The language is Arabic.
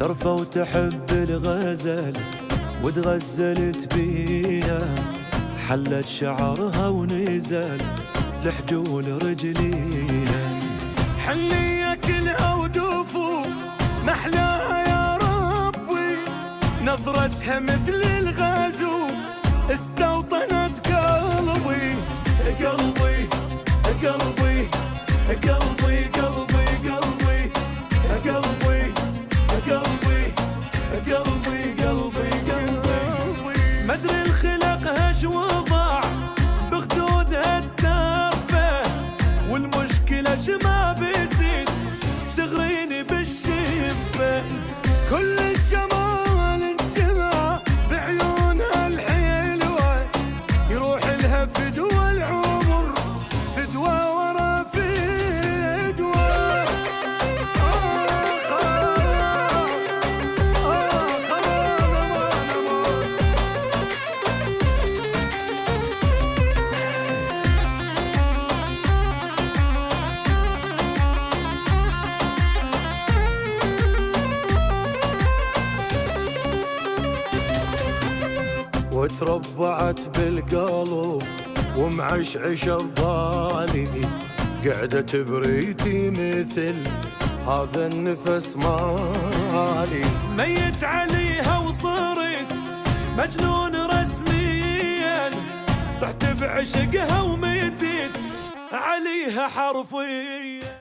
ترفى وتحب الغزل وتغزلت بيها، حلت شعرها ونزل لحجول رجليها. حنية كلها ودوفو محلاها يا ربي، نظرتها مثل الغازو استوطنت قلبي. قلبي قلبي قلبي قلبي قلبي قلبي قلبي قلبي قلبي قلبي. مدري الخلق هش وضع بخدودها التافه، والمشكلة شما بيسيت تغريني بالشفة. كل الجمال انجمع بعيونها الحلوة، يروح لها فدوى العمر فدوى ورا فدوى. وتربعت بالقلب ومعشعش ببالي، قعدت بريتي مثل هذا النفس مالي. ميت عليها وصرت مجنون رسميا، رحت بعشقها ومديت عليها حرفيا.